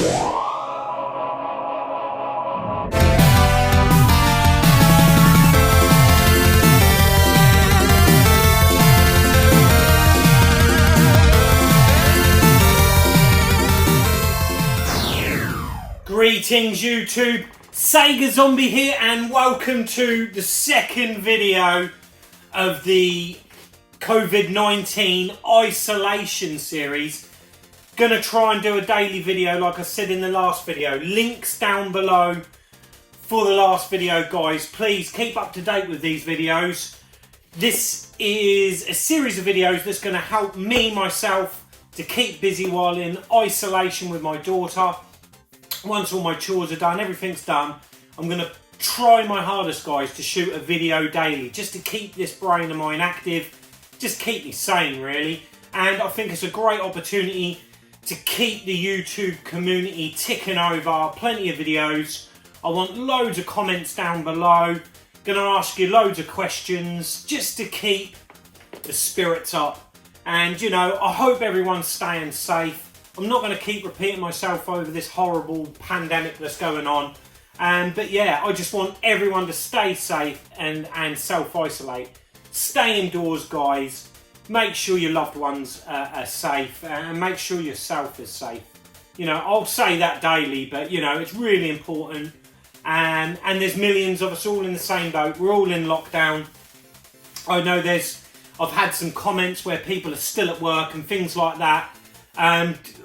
Greetings YouTube, Sega Zombie here and welcome to the second video of the COVID-19 isolation series. Gonna try and do a daily video like I said in the last video. Links down below for the last video guys. Please keep up to date with these videos. This is a series of videos that's gonna help me myself to keep busy while in isolation with my daughter. Once all my chores are done, everything's done, I'm going to try my hardest, guys, to shoot a video daily, just to keep this brain of mine active, just keep me sane, really. And I think it's a great opportunity to keep the YouTube community ticking over, plenty of videos. I want loads of comments down below, going to ask you loads of questions, just to keep the spirits up. And, you know, I hope everyone's staying safe. I'm not going to keep repeating myself over this horrible pandemic that's going on. But yeah, I just want everyone to stay safe and self-isolate. Stay indoors, guys. Make sure your loved ones are safe and make sure yourself is safe. You know, I'll say that daily, but you know, it's really important. And there's millions of us all in the same boat. We're all in lockdown. I know I've had some comments where people are still at work and things like that.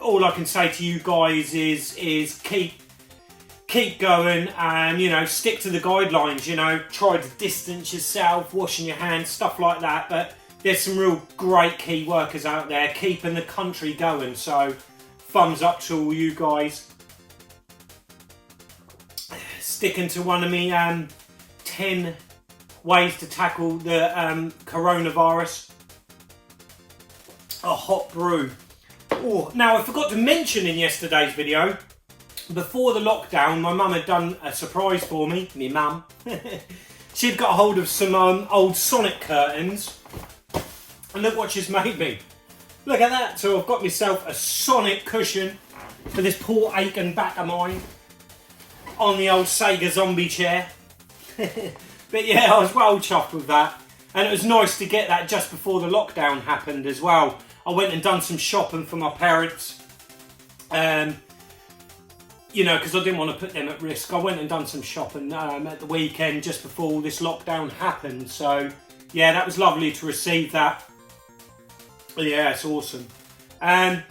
All I can say to you guys is keep going and, you know, stick to the guidelines, you know, try to distance yourself, washing your hands, stuff like that. But there's some real great key workers out there keeping the country going. So thumbs up to all you guys. Sticking to one of me 10 ways to tackle the coronavirus. A hot brew. Oh, now I forgot to mention in yesterday's video, before the lockdown, my mum had done a surprise for me, me mum. She'd got hold of some old Sonic curtains, and look what she's made me. Look at that, so I've got myself a Sonic cushion for this poor aching back of mine, on the old Sega Zombie chair. But yeah, I was well chuffed with that, and it was nice to get that just before the lockdown happened as well. I went and done some shopping for my parents, you know, because I didn't want to put them at risk. I went and done some shopping at the weekend just before all this lockdown happened. So, yeah, that was lovely to receive that. Yeah, it's awesome. Like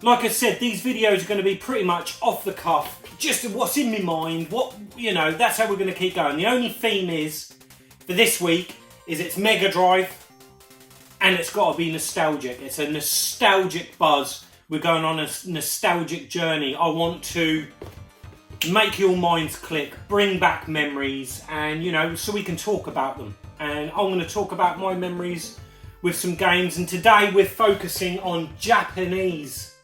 I said, these videos are going to be pretty much off the cuff, just what's in my mind. You know, that's how we're going to keep going. The only theme is, for this week, is it's Megadrive. And it's got to be nostalgic. It's a nostalgic buzz. We're going on a nostalgic journey. I want to make your minds click, bring back memories, and, you know, so we can talk about them. And I'm going to talk about my memories with some games. And today we're focusing on Japanese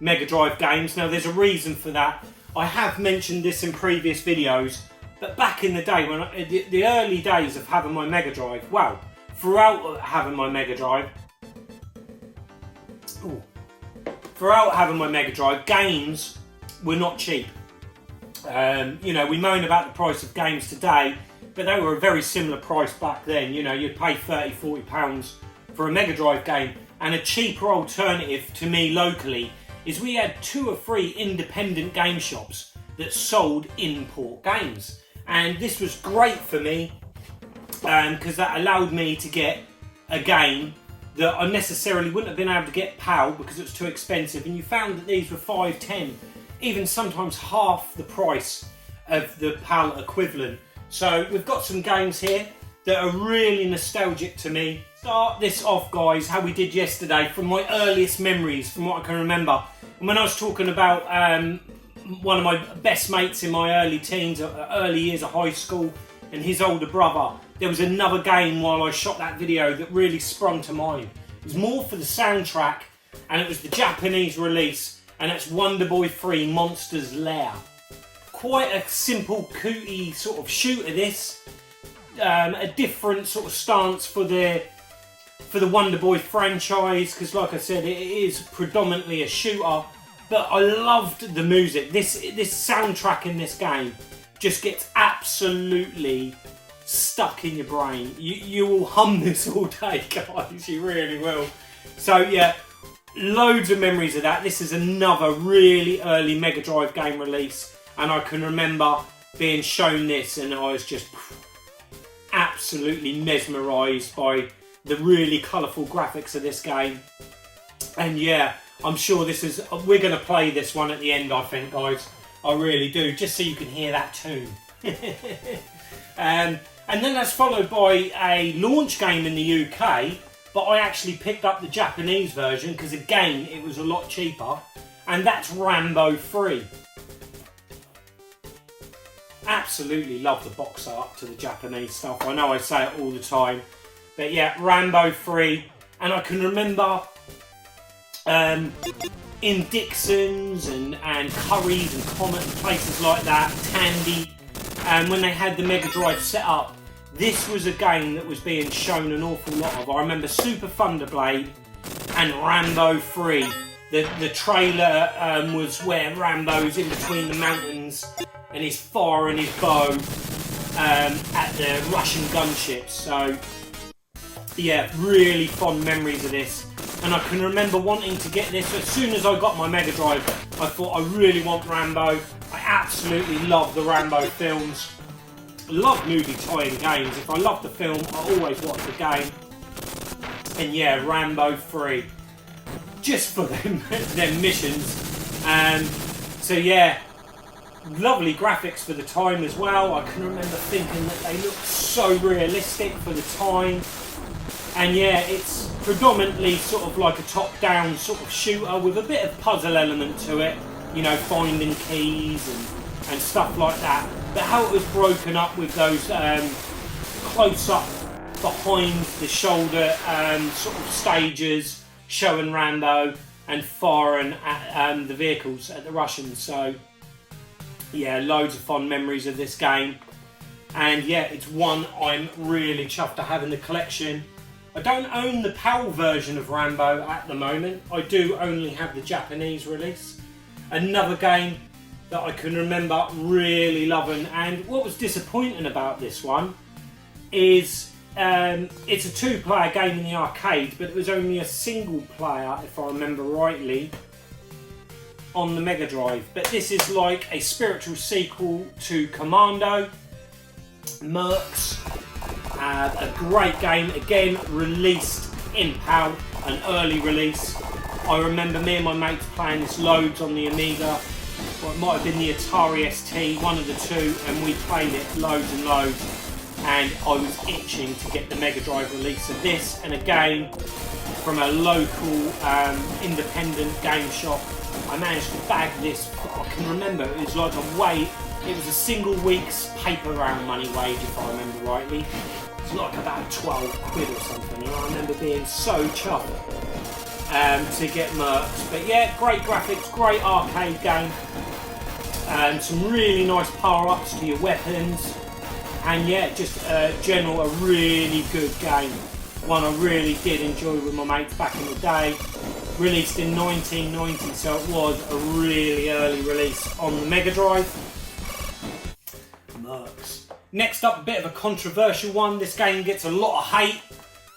Megadrive games. Now, there's a reason for that. I have mentioned this in previous videos, but back in the day, when the early days of having my Megadrive, wow. Throughout having my Megadrive, games were not cheap. You know, we moan about the price of games today, but they were a very similar price back then. You know, you'd pay £30–40 for a Megadrive game. And a cheaper alternative to me locally is we had 2 or 3 independent game shops that sold import games. And this was great for me. Because that allowed me to get a game that I necessarily wouldn't have been able to get PAL because it was too expensive. And you found that these were 5, 10, even sometimes half the price of the PAL equivalent. So we've got some games here that are really nostalgic to me. Start this off, guys, how we did yesterday, from my earliest memories, from what I can remember. And when I was talking about one of my best mates in my early teens, early years of high school, and his older brother, there was another game while I shot that video that really sprung to mind. It was more for the soundtrack, and it was the Japanese release, and that's Wonder Boy 3 Monsters Lair. Quite a simple, cootie sort of shooter, this. A different sort of stance for the Wonder Boy franchise, because like I said, it is predominantly a shooter. but I loved the music. This soundtrack in this game just gets absolutely stuck in your brain. You will hum this all day, guys. You really will. So yeah, loads of memories of that. This is another really early Mega Drive game release, and I can remember being shown this and I was just absolutely mesmerised by the really colourful graphics of this game. And yeah, I'm sure we're going to play this one at the end, I think, guys. I really do, just so you can hear that tune. And then that's followed by a launch game in the UK, but I actually picked up the Japanese version because, again, it was a lot cheaper, and that's Rambo 3. Absolutely love the box art to the Japanese stuff. I know I say it all the time, but yeah, Rambo 3. And I can remember in Dixon's and Curry's and Comet and places like that, Tandy, and when they had the Mega Drive set up, this was a game that was being shown an awful lot of. I remember Super Thunderblade and Rambo 3. The trailer was where Rambo's in between the mountains and he's firing his bow at the Russian gunships. So yeah, really fond memories of this. And I can remember wanting to get this. As soon as I got my Mega Drive, I thought I really want Rambo. I absolutely love the Rambo films. I love movie tie-in games. If I love the film, I always watch the game. And yeah, Rambo 3. Just for them missions. So yeah, lovely graphics for the time as well. I can remember thinking that they looked so realistic for the time. And yeah, it's predominantly sort of like a top-down sort of shooter with a bit of puzzle element to it, you know, finding keys and stuff like that. But how it was broken up with those close-up behind the shoulder sort of stages showing Rambo and firing at the vehicles at the Russians. So yeah, loads of fond memories of this game. And yeah, it's one I'm really chuffed to have in the collection. I don't own the PAL version of Rambo at the moment. I do only have the Japanese release. Another game that I can remember really loving, and what was disappointing about this one is it's a two-player game in the arcade, but it was only a single player, if I remember rightly, on the Mega Drive. But this is like a spiritual sequel to Commando, Mercs. A great game, again released in PAL, an early release. I remember me and my mates playing this loads on the Amiga, or it might have been the Atari ST, one of the two, and we played it loads and loads. And I was itching to get the Mega Drive release of this, and a game from a local independent game shop. I managed to bag this. I can remember it was like it was a single week's paper round money wage, if I remember rightly. It was like about 12 quid or something, and I remember being so chuffed to get Mercs. But yeah, great graphics, great arcade game, and some really nice power-ups to your weapons, and yeah, just general a really good game. One I really did enjoy with my mates back in the day. Released in 1990, so it was a really early release on the Mega Drive. Mercs. Next up, a bit of a controversial one. This game gets a lot of hate,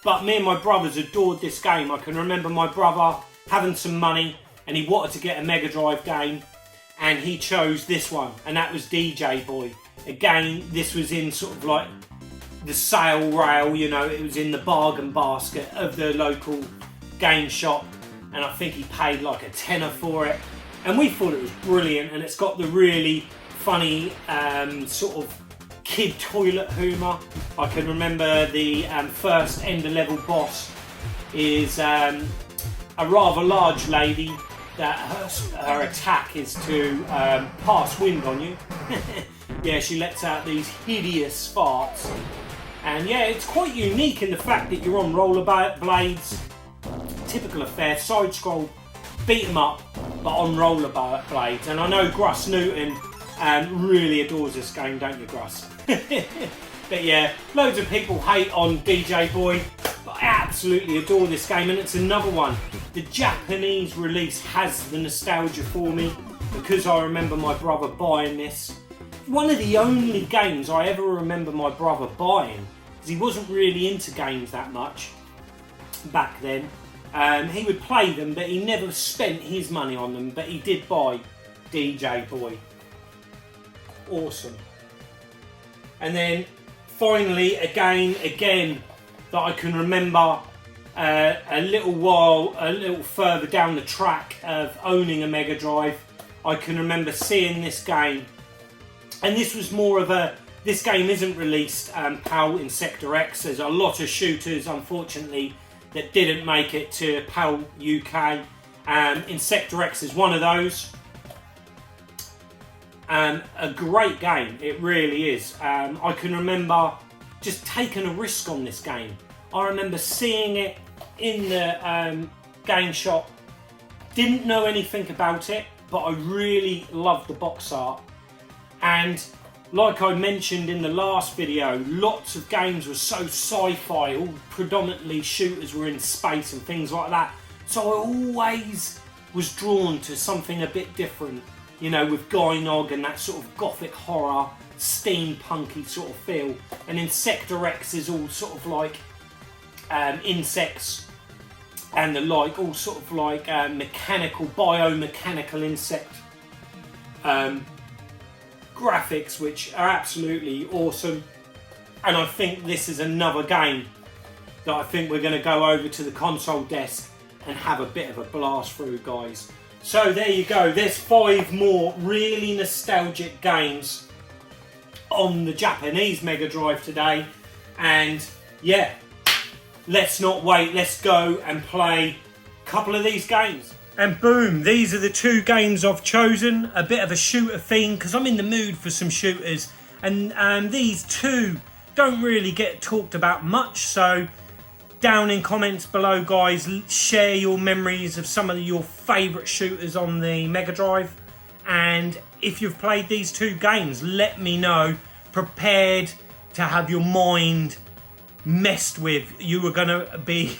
but me and my brothers adored this game. I can remember my brother having some money and he wanted to get a Mega Drive game, and he chose this one, and that was DJ Boy. Again, this was in sort of like the sale rail, you know, it was in the bargain basket of the local game shop, and I think he paid like a tenner for it, and we thought it was brilliant. And it's got the really funny sort of kid toilet humour. I can remember the first end of level boss is a rather large lady that her attack is to pass wind on you. Yeah, she lets out these hideous farts, and yeah, it's quite unique in the fact that you're on rollerblades. Typical affair, side scroll, beat 'em up, but on rollerblades. And I know Gruss Newton really adores this game, don't you, Gruss? But yeah, loads of people hate on DJ Boy. But I absolutely adore this game, and it's another one. The Japanese release has the nostalgia for me because I remember my brother buying this. One of the only games I ever remember my brother buying, because he wasn't really into games that much back then. He would play them, but he never spent his money on them, but he did buy DJ Boy. Awesome. And then finally a game again that I can remember a little further down the track of owning a Mega Drive. I can remember seeing this game, and this was more of a, this game isn't released PAL in Sector X. There's a lot of shooters unfortunately that didn't make it to PAL UK. In Sector X is one of those. A great game, it really is. I can remember just taking a risk on this game. I remember seeing it in the game shop, didn't know anything about it, but I really loved the box art. And like I mentioned in the last video, lots of games were so sci-fi, all predominantly shooters were in space and things like that. So I always was drawn to something a bit different, you know, with Guy Nog and that sort of gothic horror, steampunky sort of feel. And in Sector X is all sort of like insects and the like, all sort of like mechanical, biomechanical insect graphics, which are absolutely awesome. And I think this is another game that I think we're going to go over to the console desk and have a bit of a blast through, guys. So there you go, there's 5 more really nostalgic games on the Japanese Mega Drive today. And yeah, let's not wait, let's go and play a couple of these games. And boom, these are the 2 games I've chosen. A bit of a shooter theme, because I'm in the mood for some shooters. And these 2 don't really get talked about much, so down in comments below, guys, share your memories of some of your favourite shooters on the Mega Drive. And if you've played these 2 games, let me know. Prepared to have your mind messed with. You were going to be,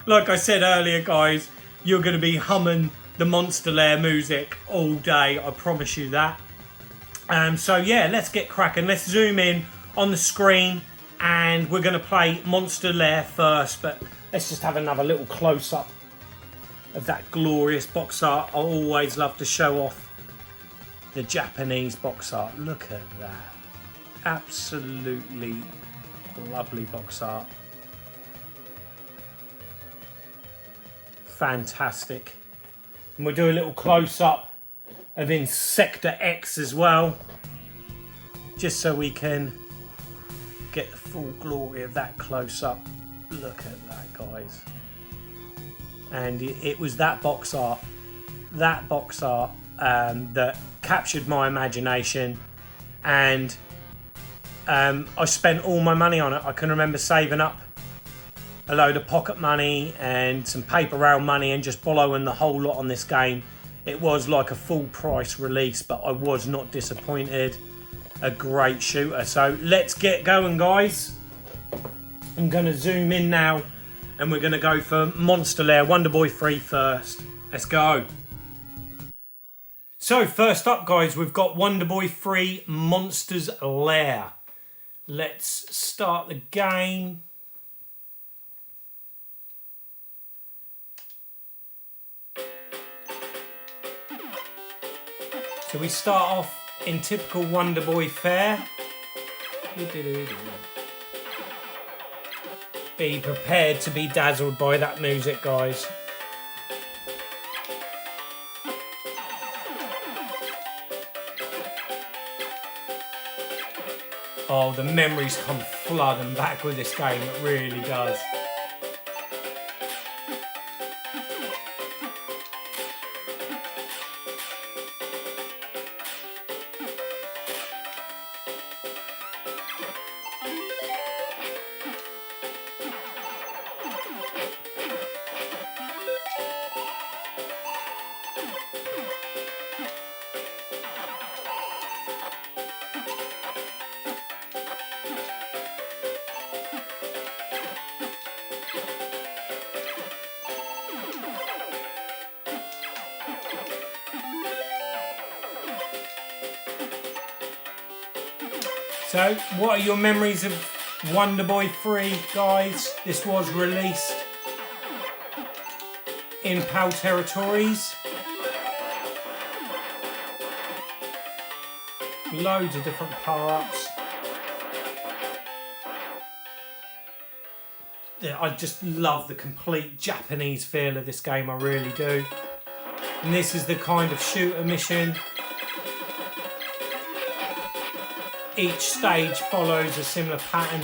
like I said earlier, guys, you're going to be humming the Monster Lair music all day. I promise you that. So yeah, let's get cracking. Let's zoom in on the screen. And we're going to play Monster Lair first, but let's just have another little close-up of that glorious box art. I always love to show off the Japanese box art. Look at that. Absolutely lovely box art. Fantastic. And we'll do a little close-up of in Sector X as well, just so we can get the full glory of that close up. Look at that, guys. And it was that box art that captured my imagination, and I spent all my money on it. I can remember saving up a load of pocket money and some paper rail money and just blowing the whole lot on this game. It was like a full price release, but I was not disappointed. A great shooter. So let's get going, guys. I'm going to zoom in now and we're going to go for Monster Lair Wonder Boy 3 first. Let's go. So first up, guys, we've got Wonder Boy 3 Monsters Lair. Let's start the game. So we start off in typical Wonder Boy fare. Be prepared to be dazzled by that music, guys. Oh, the memories come flooding back with this game, it really does. So, what are your memories of Wonder Boy 3, guys? This was released in PAL territories. Loads of different power-ups. I just love the complete Japanese feel of this game, I really do. And this is the kind of shooter mission. Each stage follows a similar pattern.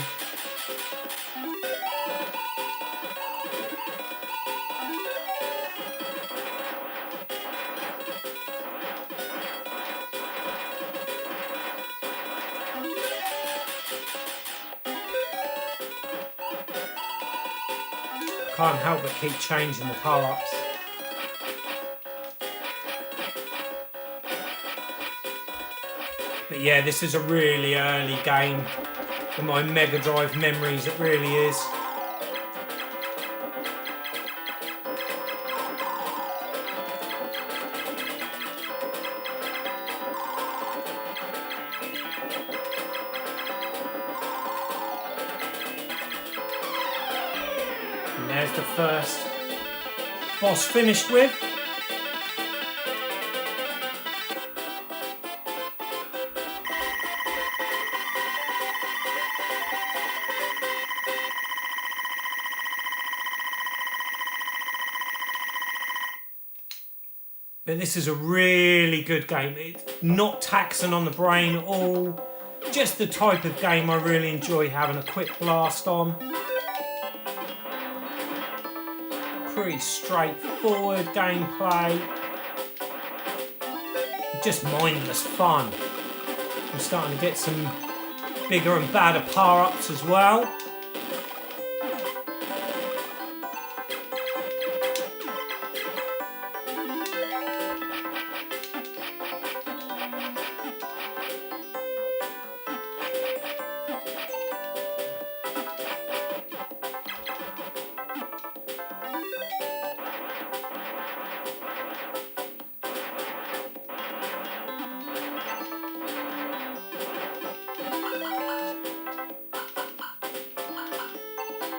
Can't help but keep changing the power-ups. But yeah, this is a really early game in my Mega Drive memories, it really is. And there's the first boss finished with. But this is a really good game. It's not taxing on the brain at all. Just the type of game I really enjoy having a quick blast on. Pretty straightforward gameplay. Just mindless fun. I'm starting to get some bigger and badder power-ups as well.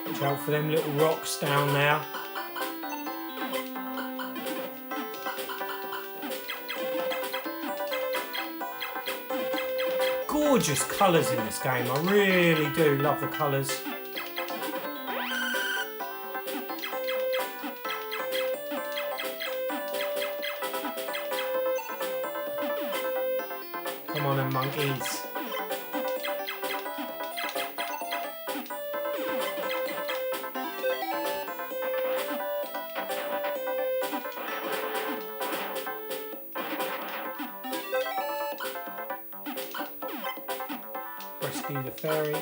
Watch out for them little rocks down there. Gorgeous colours in this game. I really do love the colours. Come on then, monkeys. Rescue the fairy.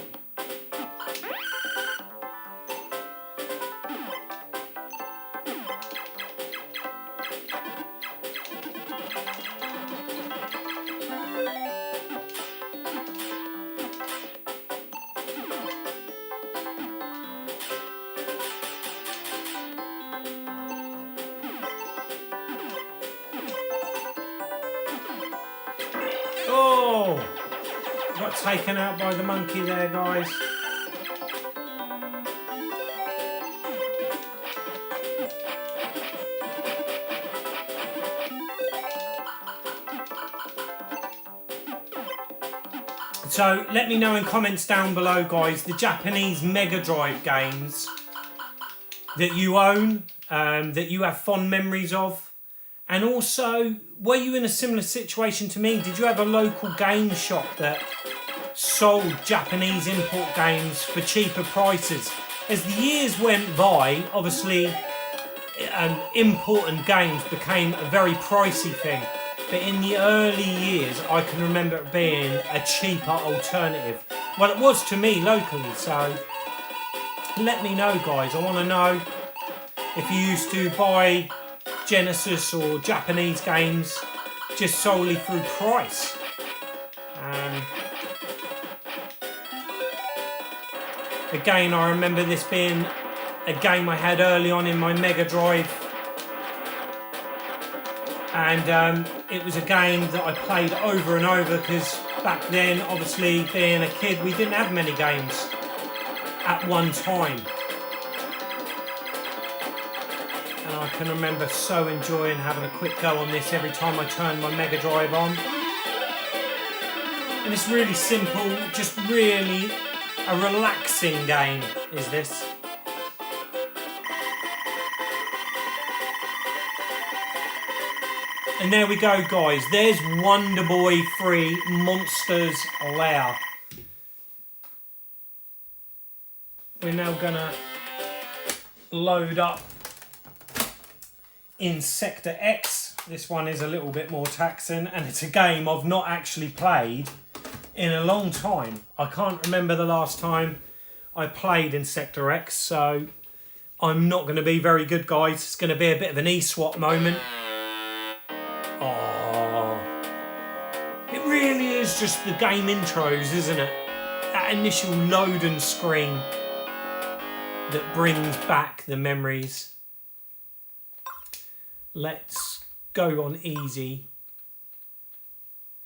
Oh! Got taken out by the monkey there, guys. So let me know in comments down below, guys, the Japanese Mega Drive games that you own, that you have fond memories of. And also, were you in a similar situation to me? Did you have a local game shop that sold Japanese import games for cheaper prices? As the years went by, obviously, importing games became a very pricey thing. But in the early years, I can remember it being a cheaper alternative. Well, it was to me locally, so let me know, guys. I want to know if you used to buy Genesis or Japanese games just solely through price. Again, I remember this being a game I had early on in my Mega Drive. And it was a game that I played over and over because back then, obviously being a kid, we didn't have many games at one time. And I can remember so enjoying having a quick go on this every time I turned my Megadrive on. And it's really simple, just really a relaxing game is this. And there we go, guys. There's Wonder Boy 3 Monsters Lair. We're now gonna load up in Sector X. This one is a little bit more taxing, and it's a game I've not actually played in a long time. I can't remember the last time I played in Sector X, so I'm not going to be very good, guys. It's going to be a bit of an E-swap moment. Oh, it really is just the game intros, isn't it? That initial loading screen that brings back the memories. Let's go on easy.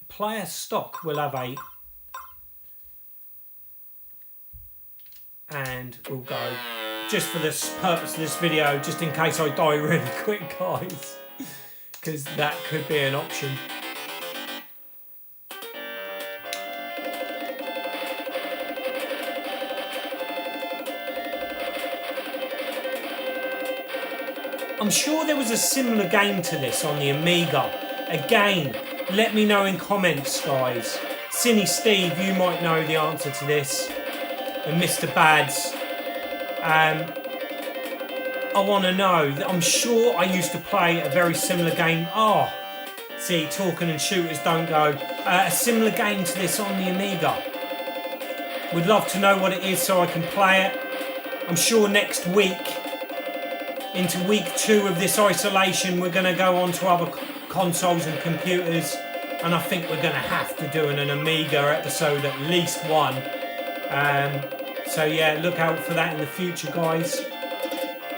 Player stock will have 8. And we'll go, just for this purpose of this video, just in case I die really quick, guys, because that could be an option. I'm sure there was a similar game to this on the Amiga. Again, let me know in comments, guys. Cinny Steve, you might know the answer to this. And Mr. Bads, I want to know. I'm sure I used to play a very similar game. Oh, see, talking and shooters don't go. A similar game to this on the Amiga. Would love to know what it is so I can play it. I'm sure next week, into week 2 of this isolation, we're going to go on to other consoles and computers. And I think we're going to have to do an Amiga episode, at least one. So yeah, look out for that in the future, guys.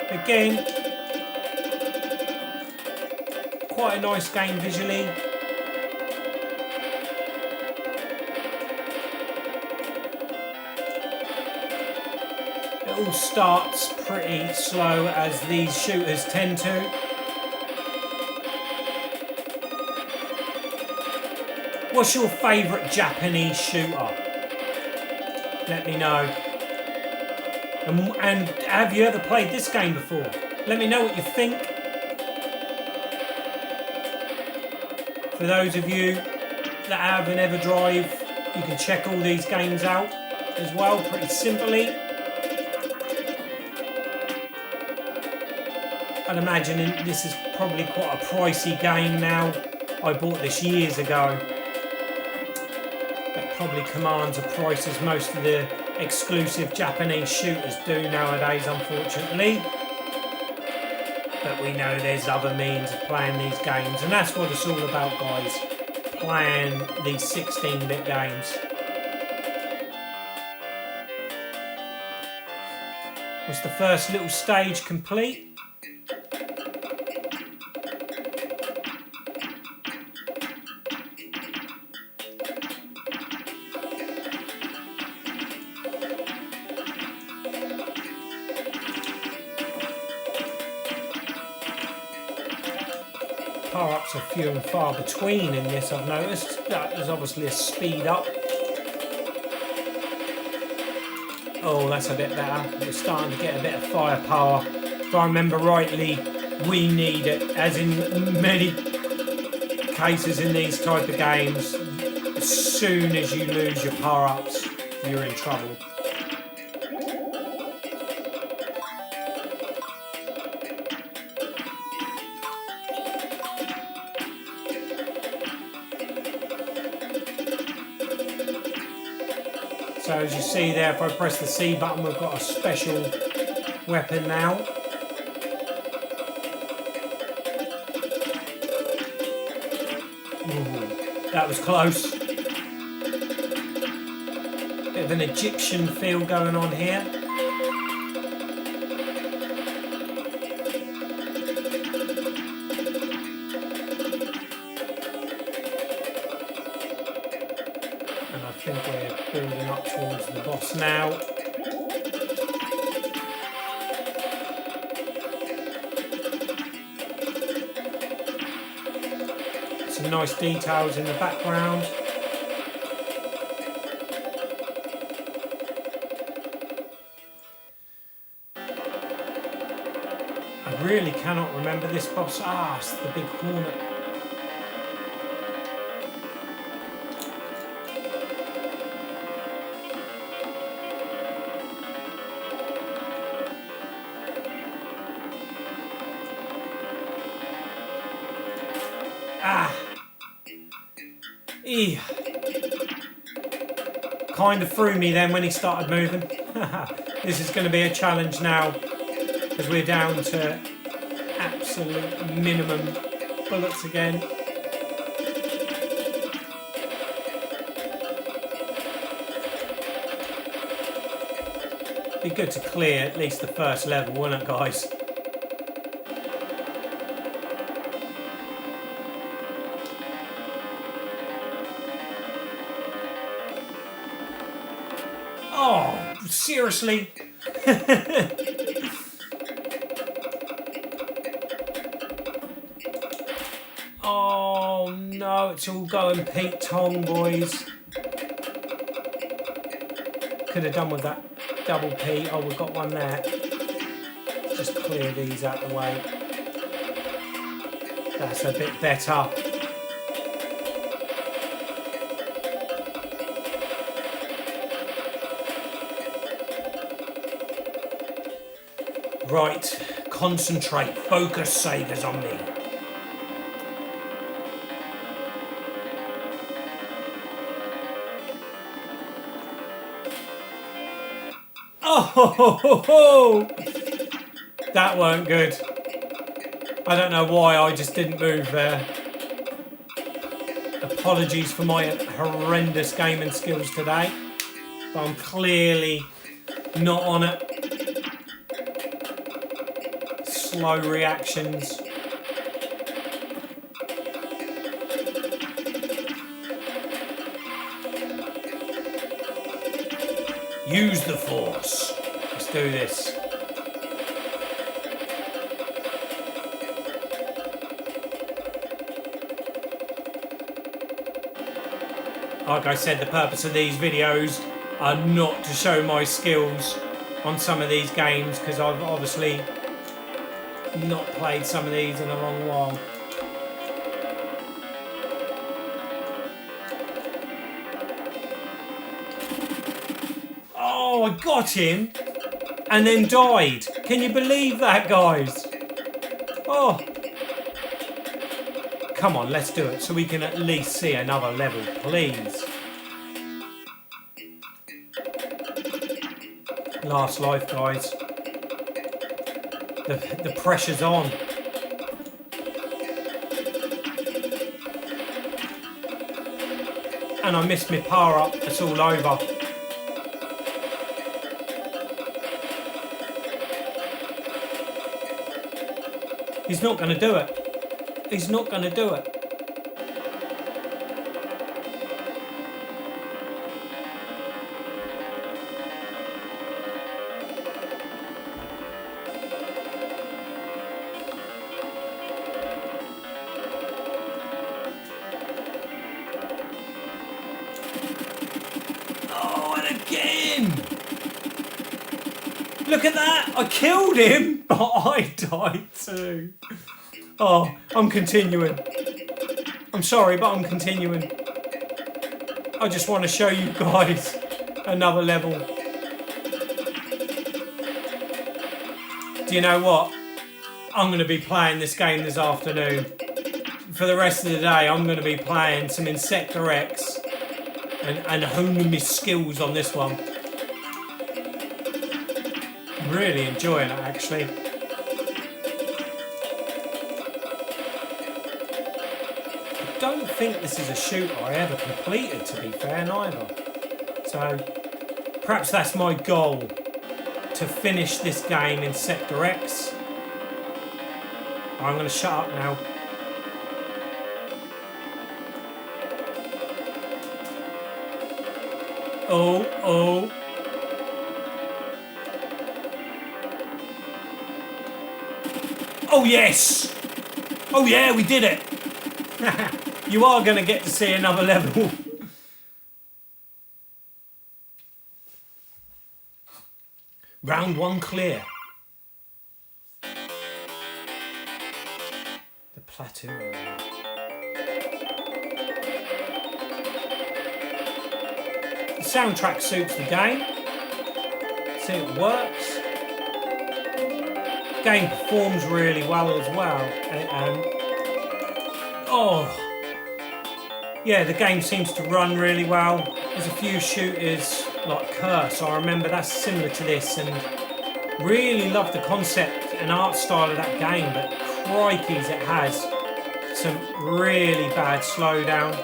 Again, quite a nice game visually. It all starts pretty slow, as these shooters tend to. What's your favourite Japanese shooter? Let me know. And have you ever played this game before? Let me know what you think. For those of you that have an Everdrive, you can check all these games out as well, pretty simply. I'd imagine this is probably quite a pricey game now. I bought this years ago. That probably commands a price as most of the exclusive Japanese shooters do nowadays, unfortunately. But we know there's other means of playing these games, and that's what it's all about, guys. Playing these 16-bit games. Was the first little stage complete? Power-ups are few and far between in this, I've noticed. There's obviously a speed up. Oh, that's a bit better. We're starting to get a bit of firepower. If I remember rightly, we need it, as in many cases in these type of games, as soon as you lose your power-ups, you're in trouble. So as you see there, if I press the C button, we've got a special weapon now. Ooh, that was close. Bit of an Egyptian feel going on here. And I think we're building up towards the boss now. Some nice details in the background. I really cannot remember this boss. Ah, it's the big hornet. Ah. Kind of threw me then when he started moving. This is going to be a challenge now, because we're down to absolute minimum bullets again. Be good to clear at least the first level, wouldn't it, guys? Oh, seriously? Oh no, it's all going pt2, boys. Could have done with that double P. Oh, we've got one there. Just clear these out of the way. That's a bit better. Right, concentrate, focus, Sega Zombie. Oh, that weren't good. I don't know why I just didn't move there. Apologies for my horrendous gaming skills today, but I'm clearly not on it. Slow reactions. Use the force. Let's do this. Like I said, the purpose of these videos are not to show my skills on some of these games, because I've obviously not played some of these in a long while. Oh, I got him and then died. Can you believe that, guys? Oh. Come on, let's do it so we can at least see another level, please. Last life, guys. The pressure's on. And I missed my power up. It's all over. He's not going to do it. He's not going to do it. Look at that! I killed him, but I died too. Oh, I'm continuing. I'm sorry, but I'm continuing. I just want to show you guys another level. Do you know what? I'm going to be playing this game this afternoon. For the rest of the day, I'm going to be playing some Insector X and honing my skills on this one. Really enjoying it, actually. I don't think this is a shooter I ever completed, to be fair, neither. So perhaps that's my goal, to finish this game in Sector X. I'm going to shut up now. Oh. Oh yes! Oh yeah, we did it! You are going to get to see another level. Round 1 clear. The plateau area. The soundtrack suits the game. See, it works. The game performs really well as well. Yeah, the game seems to run really well. There's a few shooters like Curse, I remember that's similar to this, and really love the concept and art style of that game, but crikeys, it has some really bad slowdown.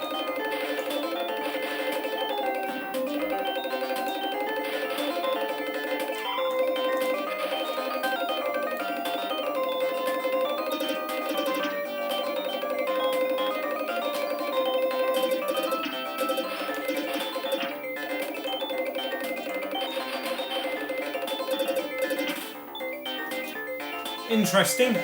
Interesting.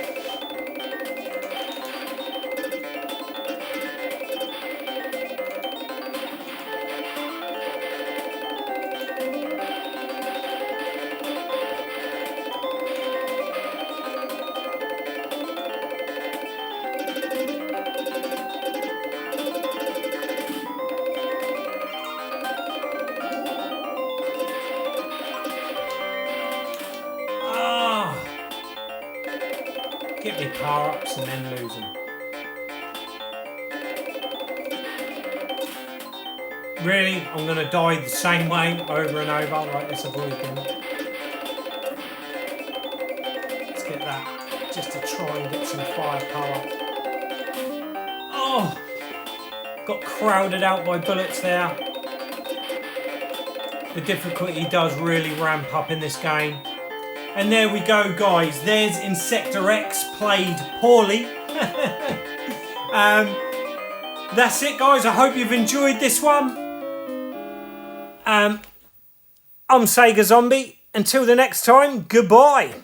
Get me power-ups and then lose them. Really? I'm going to die the same way over and over? Right, let's avoid them. Let's get that, just to try and get some firepower. Oh! Got crowded out by bullets there. The difficulty does really ramp up in this game. And there we go, guys. There's Insector X played poorly. That's it, guys. I hope you've enjoyed this one. I'm Sega Zombie. Until the next time, goodbye.